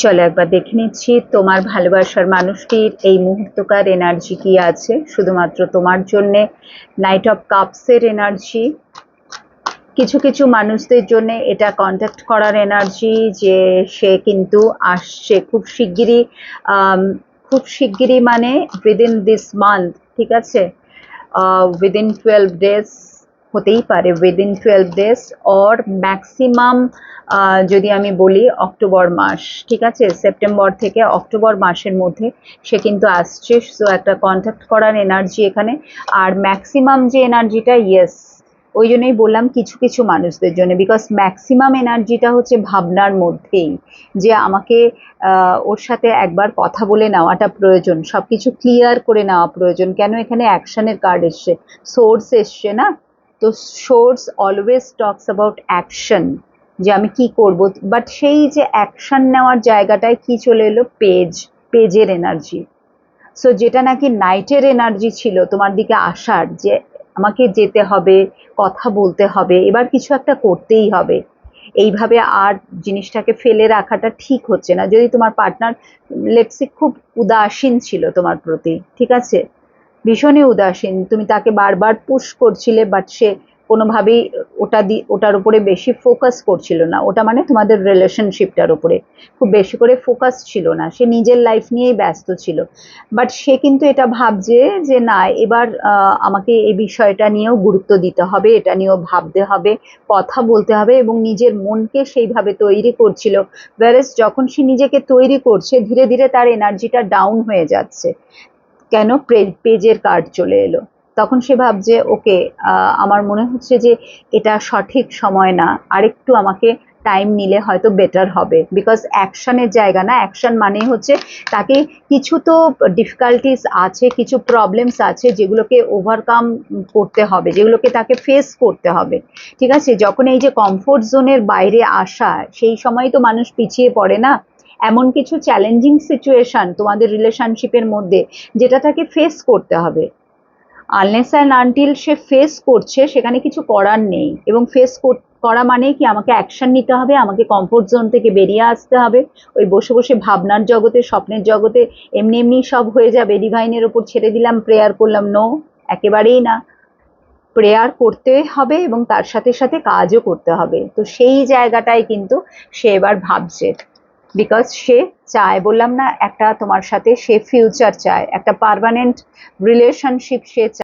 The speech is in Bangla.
চলো একবার দেখে নিচ্ছি তোমার ভালোবাসার মানুষটির এই মুহূর্তকার এনার্জি কি আছে শুধুমাত্র তোমার জন্যে। নাইট অফ কাপসের এনার্জি। কিছু কিছু মানুষদের জন্য এটা কন্ট্যাক্ট করার এনার্জি যে সে কিন্তু আসছে খুব শিগগিরই। খুব শিগগিরই মানে উইদিন দিস মান্থ, ঠিক আছে, উইদিন 12 days হতেই পারে, উইদিন 12 days অর ম্যাক্সিমাম যদি আমি বলি অক্টোবর মাস, ঠিক আছে, সেপ্টেম্বর থেকে অক্টোবর মাসের মধ্যে সে কিন্তু আসছে। সো একটা কন্ট্যাক্ট করার এনার্জি এখানে। আর ম্যাক্সিমাম যে এনার্জিটা, ইয়েস, ওই জন্যই বললাম কিছু কিছু মানুষদের জন্য, বিকজ ম্যাক্সিমাম এনার্জিটা হচ্ছে ভাবনার মধ্যেই, যে আমাকে ওর সাথে একবার কথা বলে নেওয়াটা প্রয়োজন, সবকিছু ক্লিয়ার করে নেওয়া প্রয়োজন। কেন এখানে অ্যাকশনের কার্ড এসছে, সোর্স এসছে না, তো source always talks about action, যে আমি কি করব। বাট সেই যে অ্যাকশন নেওয়ার জায়গাটায় কি চলে এলো, পেজের এনার্জি। সো যেটা নাকি নাইটের এনার্জি ছিল তোমার দিকে আসার, যে আমাকে যেতে হবে, কথা বলতে হবে, এবার কিছু একটা করতেই হবে, এইভাবে আর জিনিসটাকে ফেলে রাখাটা ঠিক হচ্ছে না। যদি তোমার পার্টনার লেটসে খুব উদাসীন ছিল তোমার প্রতি, ঠিক আছে, ভীষণই উদাসীন, তুমি তাকে বারবার পুশ করছিলে, বাট সে কোনোভাবেই ওটার উপরে বেশি ফোকাস করছিল না। ওটা মানে তোমাদের রিলেশনশিপটার উপরে খুব বেশি করে ফোকাস ছিল না, সে নিজের লাইফ নিয়েই ব্যস্ত ছিল। বাট সে কিন্তু এটা ভাবছে যে না, এবার আমাকে এই বিষয়টা নিয়েও গুরুত্ব দিতে হবে, এটা নিয়েও ভাবতে হবে, কথা বলতে হবে, এবং নিজের মনকে সেইভাবে তৈরি করছিল। ওয়ারেস যখন সে নিজেকে তৈরি করছে, ধীরে ধীরে তার এনার্জিটা ডাউন হয়ে যাচ্ছে। কেন, পেজের কার্ড চলে এলো। তখন সে ভাবছে ওকে, আমার মনে হচ্ছে যে এটা সঠিক সময় না, আরেকটু আমাকে টাইম নিলে হয়তো বেটার হবে। বিকজ অ্যাকশনের জায়গা না, অ্যাকশন মানে হচ্ছে তাকে কিছু তো ডিফিকাল্টিস আছে, কিছু প্রবলেমস আছে যেগুলোকে ওভারকাম করতে হবে, যেগুলোকে তাকে ফেস করতে হবে, ঠিক আছে। যখন এই যে কমফোর্ট জোনের বাইরে আসা, সেই সময় তো মানুষ পিছিয়ে পড়ে না। এমন কিছু চ্যালেঞ্জিং সিচুয়েশন তোমাদের রিলেশনশিপের মধ্যে যেটা তাকে ফেস করতে হবে। Unless and until say face করছে, সেখানে কিছু করার নেই। এবং ফেস করা মানে কি, আমাকে অ্যাকশন নিতে হবে, আমাকে কমফোর্ট জোন থেকে বেরিয়ে আসতে হবে। ওই বসে বসে ভাবনার জগতে, স্বপ্নের জগতে এমনি এমনি সব হয়ে যাবে, ডিভাইনের ওপর ছেড়ে দিলাম, প্রেয়ার করলাম, নো, একেবারেই না। প্রেয়ার করতে হবে এবং তার সাথে সাথে কাজও করতে হবে। তো সেই জায়গাটাই কিন্তু সে এবার ভাবছে, বিকজ সে চায়, বললাম না, একটা তোমার সাথে সে ফিউচার চায়, একটা পার্মানেন্ট রিলেশনশিপ সে চায়।